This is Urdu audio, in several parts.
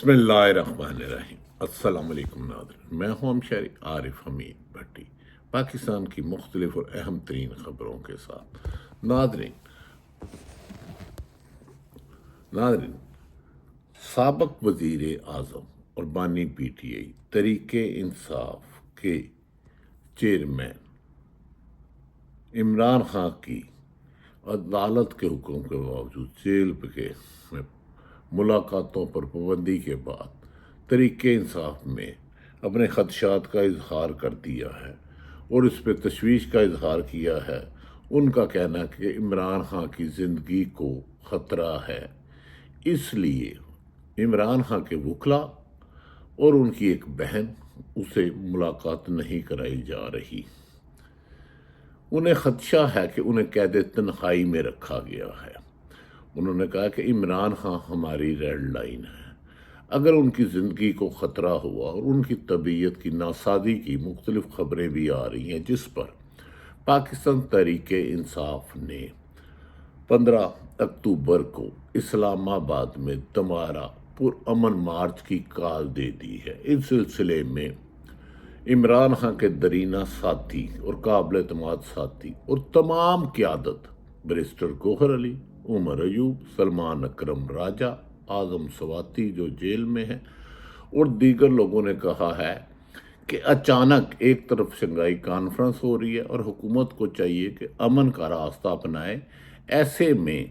بسم اللہ الرحمن الرحیم۔ السلام علیکم ناظرین، میں ہوں شہری عارف حمید بھٹی، پاکستان کی مختلف اور اہم ترین خبروں کے ساتھ۔ ناظرین، سابق وزیر اعظم اور بانی P T I Tehreek Insaf کے چیئرمین عمران خان کی عدالت کے حکم کے باوجود جیل کے میں ملاقاتوں پر پابندی کے بعد تحریک انصاف میں اپنے خدشات کا اظہار کر دیا ہے اور اس پہ تشویش کا اظہار کیا ہے۔ ان کا کہنا ہے کہ عمران خان کی زندگی کو خطرہ ہے، اس لیے عمران خان کے وکلا اور ان کی ایک بہن اسے ملاقات نہیں کرائی جا رہی۔ انہیں خدشہ ہے کہ انہیں قید تنہائی میں رکھا گیا ہے۔ انہوں نے کہا کہ عمران خان ہماری ریڈ لائن ہے، اگر ان کی زندگی کو خطرہ ہوا، اور ان کی طبیعت کی ناسازی کی مختلف خبریں بھی آ رہی ہیں، جس پر پاکستان تحریک انصاف نے 15 اکتوبر کو اسلام آباد میں دوبارہ پرامن مارچ کی کال دے دی ہے۔ اس سلسلے میں عمران خان کے درینہ ساتھی اور قابل اعتماد ساتھی اور تمام قیادت، بیرسٹر گوہر علی، عمر ایوب، سلمان اکرم راجہ، اعظم سواتی جو جیل میں ہیں، اور دیگر لوگوں نے کہا ہے کہ اچانک ایک طرف شنگھائی کانفرنس ہو رہی ہے اور حکومت کو چاہیے کہ امن کا راستہ اپنائے۔ ایسے میں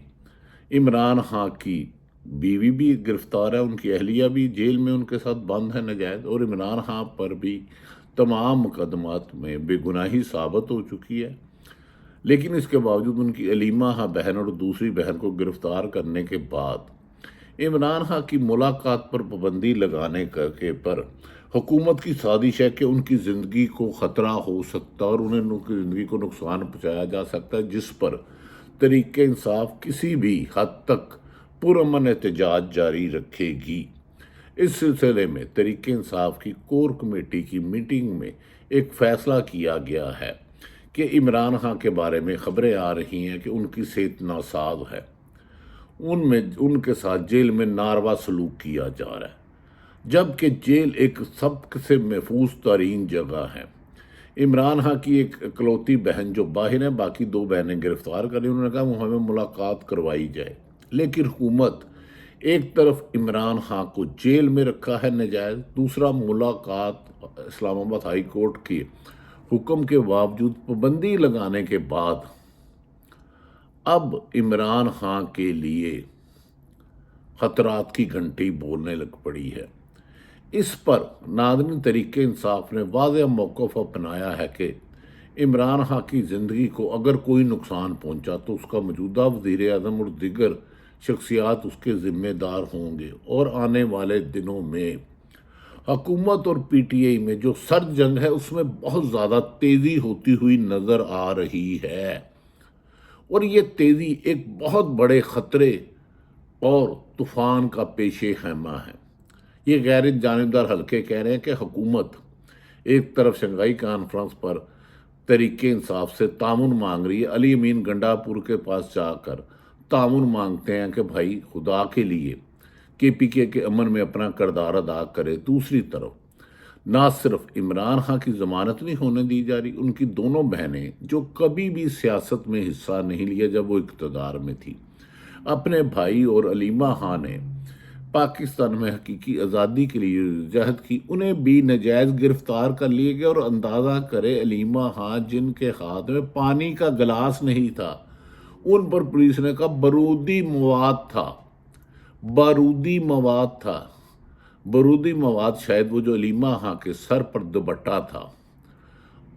عمران خان کی بیوی بھی گرفتار ہے، ان کی اہلیہ بھی جیل میں ان کے ساتھ بند ہے ناجائز، اور عمران خان پر بھی تمام مقدمات میں بے گناہی ثابت ہو چکی ہے، لیکن اس کے باوجود ان کی علیمہ خان بہن اور دوسری بہن کو گرفتار کرنے کے بعد عمران خان کی ملاقات پر پابندی لگانے کے پر حکومت کی سازش ہے کہ ان کی زندگی کو خطرہ ہو سکتا ہے اور انہیں ان کی زندگی کو نقصان پہنچایا جا سکتا ہے، جس پر تحریک انصاف کسی بھی حد تک پرامن احتجاج جاری رکھے گی۔ اس سلسلے میں تحریک انصاف کی کور کمیٹی کی میٹنگ میں ایک فیصلہ کیا گیا ہے کہ عمران خان کے بارے میں خبریں آ رہی ہیں کہ ان کی صحت ناساز ہے، ان کے ساتھ جیل میں ناروا سلوک کیا جا رہا ہے، جبکہ جیل ایک سب سے محفوظ ترین جگہ ہے۔ عمران خان کی ایک اکلوتی بہن جو باہر ہے، باقی 2 بہنیں گرفتار کر لی، انہوں نے کہا وہ ہمیں ملاقات کروائی جائے، لیکن حکومت ایک طرف عمران خان کو جیل میں رکھا ہے ناجائز، دوسرا ملاقات اسلام آباد ہائی کورٹ کے حکم کے باوجود پابندی لگانے کے بعد اب عمران خان کے لیے خطرات کی گھنٹی بولنے لگ پڑی ہے۔ اس پر ناظرین، تحریک انصاف نے واضح موقف اپنایا ہے کہ عمران خان کی زندگی کو اگر کوئی نقصان پہنچا تو اس کا موجودہ وزیر اعظم اور دیگر شخصیات اس کے ذمہ دار ہوں گے، اور آنے والے دنوں میں حکومت اور پی ٹی آئی میں جو سرد جنگ ہے اس میں بہت زیادہ تیزی ہوتی ہوئی نظر آ رہی ہے، اور یہ تیزی ایک بہت بڑے خطرے اور طوفان کا پیش خیمہ ہے۔ یہ غیر جانبدار حلقے کہہ رہے ہیں کہ حکومت ایک طرف شنگھائی کانفرنس پر تحریک انصاف سے تعاون مانگ رہی ہے، علی امین گنڈا پور کے پاس جا کر تعاون مانگتے ہیں کہ بھائی خدا کے لیے کے پی کے امن میں اپنا کردار ادا کرے۔ دوسری طرف نہ صرف عمران خان کی ضمانت نہیں ہونے دی جا رہی، ان کی دونوں بہنیں جو کبھی بھی سیاست میں حصہ نہیں لیا جب وہ اقتدار میں تھی، اپنے بھائی اور علیمہ خان نے پاکستان میں حقیقی آزادی کے لیے جہد کی، انہیں بھی ناجائز گرفتار کر لیے گئے، اور اندازہ کرے علیمہ خان جن کے ہاتھ میں پانی کا گلاس نہیں تھا، ان پر پولیس نے کہا بارودی مواد تھا، بارودی مواد تھا۔ بارودی مواد شاید وہ جو علیمہ خان کے سر پر دوپٹہ تھا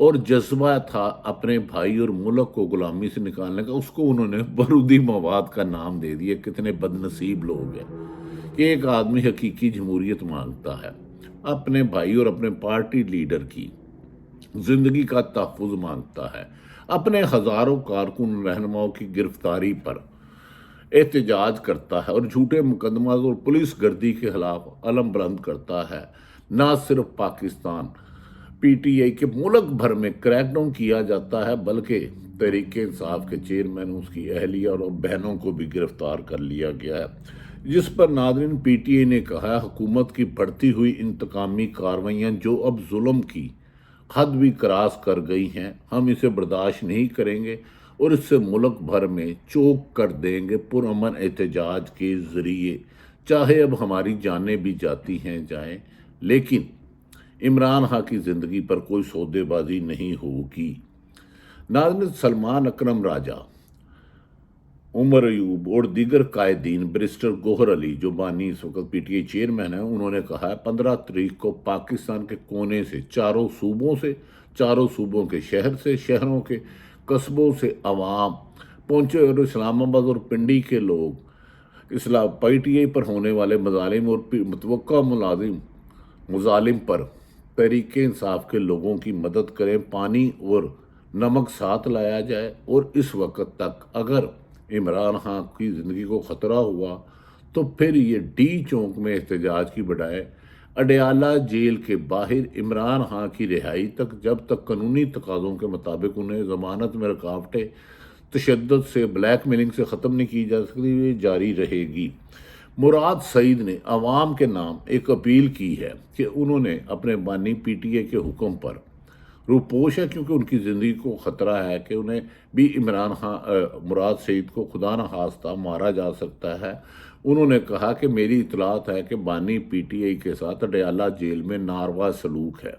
اور جذبہ تھا اپنے بھائی اور ملک کو غلامی سے نکالنے کا، اس کو انہوں نے بارودی مواد کا نام دے دیا۔ کتنے بد نصیب لوگ ہیں کہ ایک آدمی حقیقی جمہوریت مانگتا ہے، اپنے بھائی اور اپنے پارٹی لیڈر کی زندگی کا تحفظ مانگتا ہے، اپنے ہزاروں کارکن رہنماؤں کی گرفتاری پر احتجاج کرتا ہے اور جھوٹے مقدمات اور پولیس گردی کے خلاف علم بلند کرتا ہے۔ نہ صرف پاکستان پی ٹی آئی کے ملک بھر میں کریک ڈاؤن کیا جاتا ہے، بلکہ تحریک انصاف کے چیئرمین، اس کی اہلیہ اور بہنوں کو بھی گرفتار کر لیا گیا ہے۔ جس پر ناظرین پی ٹی آئی نے کہا حکومت کی بڑھتی ہوئی انتقامی کارروائیاں جو اب ظلم کی حد بھی کراس کر گئی ہیں، ہم اسے برداشت نہیں کریں گے اور اس سے ملک بھر میں چوک کر دیں گے پرامن احتجاج کے ذریعے، چاہے اب ہماری جانیں بھی جاتی ہیں جائیں، لیکن عمران خان کی زندگی پر کوئی سودے بازی نہیں ہوگی۔ ناظرین، سلمان اکرم راجہ، عمر ایوب اور دیگر قائدین، بیرسٹر گوہر علی جو بانی اس وقت پی ٹی آئی چیئرمین ہیں، انہوں نے کہا ہے 15 تاریخ کو پاکستان کے کونے سے، چاروں صوبوں کے شہر سے، شہروں کے قصبوں سے عوام پہنچے اور اسلام آباد اور پنڈی کے لوگ پی ٹی آئی پر ہونے والے مظالم اور متوقع مظالم پر تحریک انصاف کے لوگوں کی مدد کریں، پانی اور نمک ساتھ لایا جائے، اور اس وقت تک اگر عمران خان کی زندگی کو خطرہ ہوا تو پھر یہ ڈی چوک میں احتجاج کی بجائے اڈیالہ جیل کے باہر عمران خان کی رہائی تک، جب تک قانونی تقاضوں کے مطابق انہیں ضمانت میں رکاوٹیں تشدد سے، بلیک میلنگ سے ختم نہیں کی جا سکتی، یہ جاری رہے گی۔ مراد سعید نے عوام کے نام ایک اپیل کی ہے کہ انہوں نے اپنے بانی پی ٹی آئی کے حکم پر روپوش ہے، کیونکہ ان کی زندگی کو خطرہ ہے کہ انہیں بھی مراد سعید کو خدا نخواستہ مارا جا سکتا ہے۔ انہوں نے کہا کہ میری اطلاعات ہے کہ بانی پی ٹی آئی کے ساتھ اڈیالہ جیل میں ناروا سلوک ہے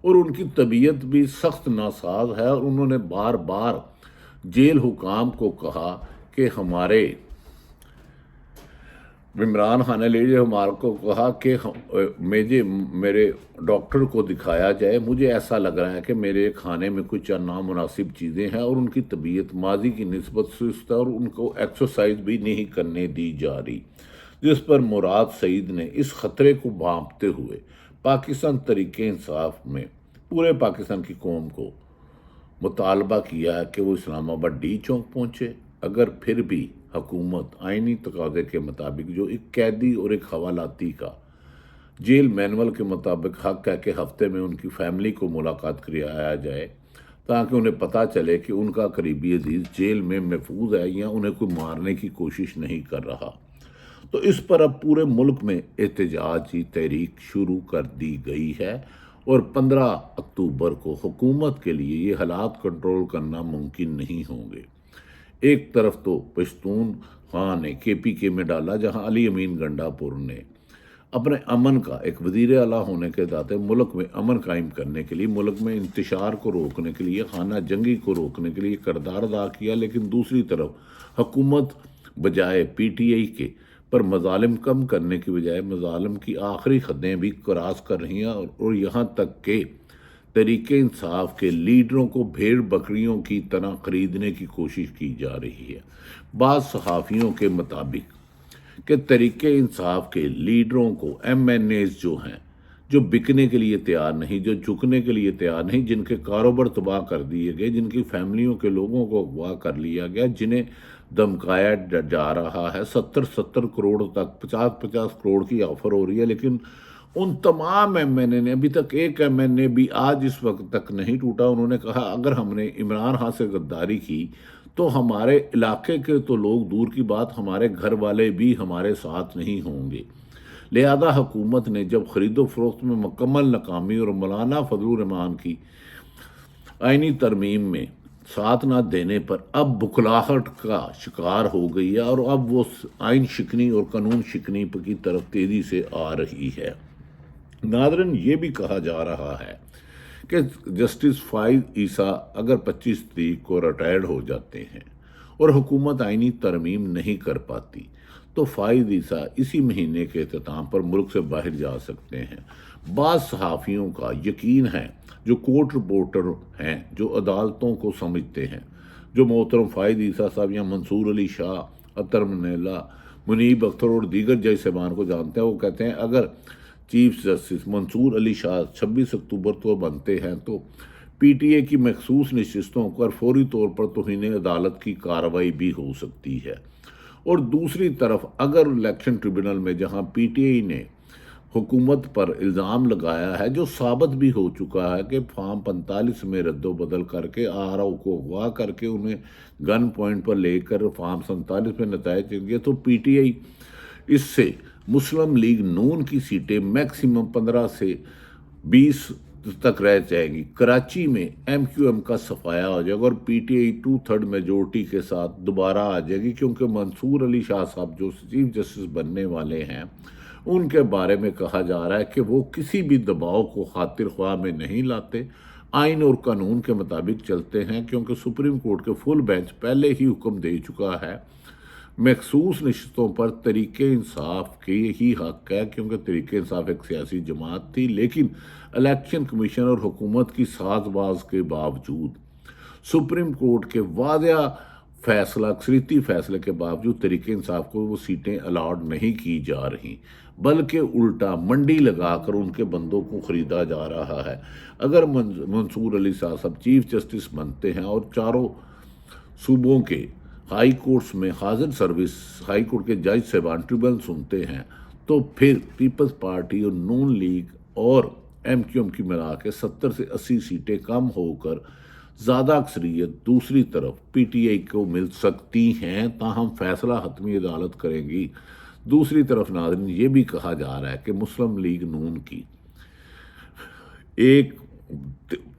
اور ان کی طبیعت بھی سخت ناساز ہے، اور انہوں نے بار بار جیل حکام کو کہا کہ ہمارے عمران خان نے ہمارے کو کہا کہ میرے ڈاکٹر کو دکھایا جائے، مجھے ایسا لگ رہا ہے کہ میرے کھانے میں کچھ نامناسب چیزیں ہیں اور ان کی طبیعت ماضی کی نسبت سست ہے اور ان کو ایکسرسائز بھی نہیں کرنے دی جا رہی، جس پر مراد سعید نے اس خطرے کو بھانپتے ہوئے پاکستان تحریک انصاف میں پورے پاکستان کی قوم کو مطالبہ کیا ہے کہ وہ اسلام آباد ڈی چوک پہنچے۔ اگر پھر بھی حکومت آئینی تقاضے کے مطابق، جو ایک قیدی اور ایک حوالاتی کا جیل مینول کے مطابق حق ہے کہ ہفتے میں ان کی فیملی کو ملاقات کرایا جائے تاکہ انہیں پتہ چلے کہ ان کا قریبی عزیز جیل میں محفوظ ہے یا انہیں کوئی مارنے کی کوشش نہیں کر رہا، تو اس پر اب پورے ملک میں احتجاجی تحریک شروع کر دی گئی ہے، اور 15 اکتوبر کو حکومت کے لیے یہ حالات کنٹرول کرنا ممکن نہیں ہوں گے۔ ایک طرف تو پشتون خان نے کے پی کے میں ڈالا، جہاں علی امین گنڈا پور نے اپنے امن کا ایک وزیر اعلیٰ ہونے کے ناطے ملک میں امن قائم کرنے کے لیے، ملک میں انتشار کو روکنے کے لیے، خانہ جنگی کو روکنے کے لیے کردار ادا کیا، لیکن دوسری طرف حکومت بجائے پی ٹی آئی کے پر مظالم کم کرنے کی بجائے مظالم کی آخری حدیں بھی کراس کر رہی ہیں، اور یہاں تک کہ تحریک انصاف کے لیڈروں کو بھیڑ بکریوں کی طرح خریدنے کی کوشش کی جا رہی ہے۔ بعض صحافیوں کے مطابق کہ تحریک انصاف کے لیڈروں کو ایم این ایز جو ہیں، جو بکنے کے لیے تیار نہیں، جو جھکنے کے لیے تیار نہیں، جن کے کاروبار تباہ کر دیے گئے، جن کی فیملیوں کے لوگوں کو اغوا کر لیا گیا، جنہیں دھمکایا جا رہا ہے، 70 کروڑ تک 50 کروڑ کی آفر ہو رہی ہے، لیکن ان تمام ایم این اے نے ابھی تک ایک ایم این اے بھی آج اس وقت تک نہیں ٹوٹا۔ انہوں نے کہا اگر ہم نے عمران خان سے غداری کی تو ہمارے علاقے کے تو لوگ دور کی بات، ہمارے گھر والے بھی ہمارے ساتھ نہیں ہوں گے۔ لہذا حکومت نے جب خرید و فروخت میں مکمل ناکامی اور مولانا فضل الرحمان کی آئینی ترمیم میں ساتھ نہ دینے پر اب بکھلاہٹ کا شکار ہو گئی ہے، اور اب وہ آئین شکنی اور قانون شکنی کی طرف تیزی سے آ رہی ہے۔ ناظرین، یہ بھی کہا جا رہا ہے کہ جسٹس فائز عیسیٰ اگر 25 تاریخ کو ریٹائرڈ ہو جاتے ہیں اور حکومت آئینی ترمیم نہیں کر پاتی تو فائز عیسیٰ اسی مہینے کے اختتام پر ملک سے باہر جا سکتے ہیں۔ بعض صحافیوں کا یقین ہے جو کورٹ رپورٹر ہیں، جو عدالتوں کو سمجھتے ہیں، جو محترم فائز عیسیٰ صاحب یا منصور علی شاہ، اطہر منیلا، منیب اختر اور دیگر جج صاحبان کو جانتے ہیں، وہ کہتے ہیں اگر چیف جسٹس منصور علی شاہ 26 اکتوبر کو بنتے ہیں تو پی ٹی اے کی مخصوص نشستوں پر فوری طور پر توہین عدالت کی کارروائی بھی ہو سکتی ہے۔ اور دوسری طرف اگر الیکشن ٹریبونل میں، جہاں پی ٹی آئی نے حکومت پر الزام لگایا ہے، جو ثابت بھی ہو چکا ہے کہ فارم 45 میں رد و بدل کر کے آر او کو اغوا کر کے انہیں گن پوائنٹ پر لے کر فارم 47 میں نتائج دیں گے، تو پی ٹی آئی اس سے مسلم لیگ نون کی سیٹیں میکسیمم 15 سے 20 تک رہ جائیں گی۔ کراچی میں ایم کیو ایم کا صفایا ہو جائے گا اور پی ٹی آئی 2/3 میجورٹی کے ساتھ دوبارہ آ جائے گی، کیونکہ منصور علی شاہ صاحب جو چیف جسٹس بننے والے ہیں ان کے بارے میں کہا جا رہا ہے کہ وہ کسی بھی دباؤ کو خاطر خواہ میں نہیں لاتے، آئین اور قانون کے مطابق چلتے ہیں، کیونکہ سپریم کورٹ کے فل بینچ پہلے ہی حکم دے چکا ہے مخصوص نشستوں پر تحریک انصاف کے ہی حق ہے، کیونکہ تحریک انصاف ایک سیاسی جماعت تھی، لیکن الیکشن کمیشن اور حکومت کی ساز باز کے باوجود سپریم کورٹ کے واضح فیصلہ اکثریتی فیصلے کے باوجود تحریک انصاف کو وہ سیٹیں الاٹ نہیں کی جا رہی، بلکہ الٹا منڈی لگا کر ان کے بندوں کو خریدا جا رہا ہے۔ اگر منصور علی شاہ صاحب چیف جسٹس بنتے ہیں اور چاروں صوبوں کے ہائی کورٹس میں حاضر سروس ہائی کورٹ کے جج صاحبان ٹریبونل سنتے ہیں، تو پھر پیپلز پارٹی اور نون لیگ اور ایم کیو ایم کی ملا کے 70 سے 80 سیٹیں کم ہو کر زیادہ اکثریت دوسری طرف پی ٹی آئی کو مل سکتی ہیں، تاہم فیصلہ حتمی عدالت کرے گی۔ دوسری طرف ناظرین یہ بھی کہا جا رہا ہے کہ مسلم لیگ نون کی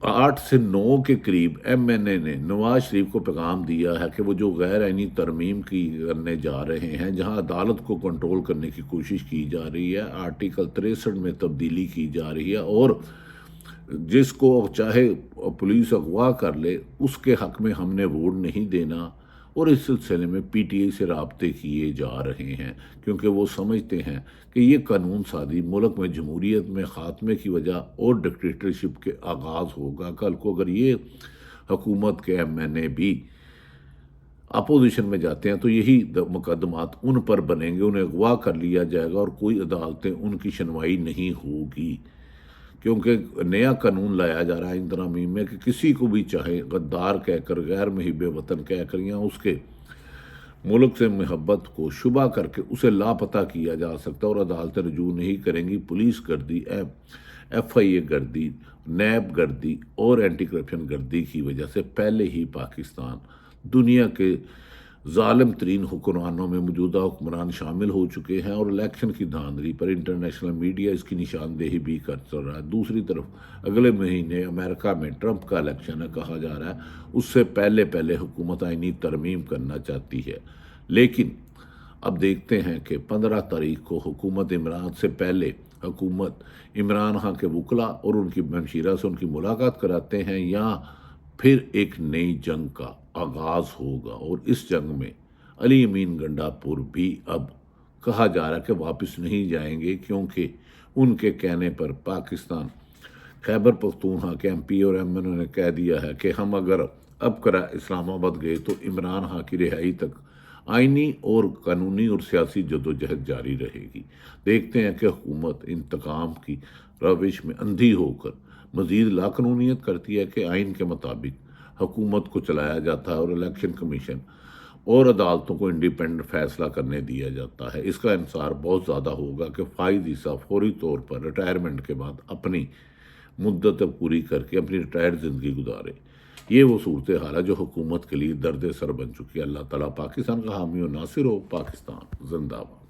8 سے 9 کے قریب ایم این اے نے نواز شریف کو پیغام دیا ہے کہ وہ جو غیر آئینی ترمیم کرنے جا رہے ہیں، جہاں عدالت کو کنٹرول کرنے کی کوشش کی جا رہی ہے، آرٹیکل 63 میں تبدیلی کی جا رہی ہے، اور جس کو چاہے پولیس اغوا کر لے اس کے حق میں ہم نے ووٹ نہیں دینا، اور اس سلسلے میں پی ٹی آئی سے رابطے کیے جا رہے ہیں، کیونکہ وہ سمجھتے ہیں کہ یہ قانون سازی ملک میں جمہوریت میں خاتمے کی وجہ اور ڈکٹیٹرشپ کے آغاز ہوگا۔ کل کو اگر یہ حکومت کے ایم این اے بھی اپوزیشن میں جاتے ہیں تو یہی مقدمات ان پر بنیں گے، انہیں اغوا کر لیا جائے گا اور کوئی عدالتیں ان کی سنوائی نہیں ہوگی، کیونکہ نیا قانون لایا جا رہا ہے ان ترامیم میں کہ کسی کو بھی چاہے غدار کہہ کر، غیر محب وطن کہہ کر، یا اس کے ملک سے محبت کو شبہ کر کے اسے لاپتہ کیا جا سکتا ہے، اور عدالتیں رجوع نہیں کریں گی۔ پولیس گردی، ایف آئی اے گردی، نیب گردی اور اینٹی کرپشن گردی کی وجہ سے پہلے ہی پاکستان دنیا کے ظالم ترین حکمرانوں میں موجودہ حکمران شامل ہو چکے ہیں، اور الیکشن کی دھاندلی پر انٹرنیشنل میڈیا اس کی نشاندہی بھی کر چل رہا ہے۔ دوسری طرف اگلے مہینے امریکہ میں ٹرمپ کا الیکشن ہے، کہا جا رہا ہے اس سے پہلے حکومت آئینی ترمیم کرنا چاہتی ہے، لیکن اب دیکھتے ہیں کہ 15 تاریخ کو حکومت عمران سے پہلے حکومت عمران خان کے وکلاء اور ان کی ہمشیرہ سے ان کی ملاقات کراتے ہیں، یا پھر ایک نئی جنگ کا آغاز ہوگا، اور اس جنگ میں علی امین گنڈا پور بھی اب کہا جا رہا ہے کہ واپس نہیں جائیں گے، کیونکہ ان کے کہنے پر پاکستان خیبر پختونخوا کے ایم پی اور ایم این اے نے کہہ دیا ہے کہ ہم اگر اب اسلام آباد گئے تو عمران خان کی رہائی تک آئینی اور قانونی اور سیاسی جدوجہد جاری رہے گی۔ دیکھتے ہیں کہ حکومت انتقام کی روش میں اندھی ہو کر مزید لاقانونیت کرتی ہے کہ آئین کے مطابق حکومت کو چلایا جاتا ہے اور الیکشن کمیشن اور عدالتوں کو انڈیپینڈنٹ فیصلہ کرنے دیا جاتا ہے۔ اس کا انحصار بہت زیادہ ہوگا کہ فائز عیسیٰ فوری طور پر ریٹائرمنٹ کے بعد اپنی مدت پوری کر کے اپنی ریٹائرڈ زندگی گزارے۔ یہ وہ صورتحال ہے جو حکومت کے لیے درد سر بن چکی ہے۔ اللہ تعالیٰ پاکستان کا حامی و ناصر ہو۔ پاکستان زندہ باد۔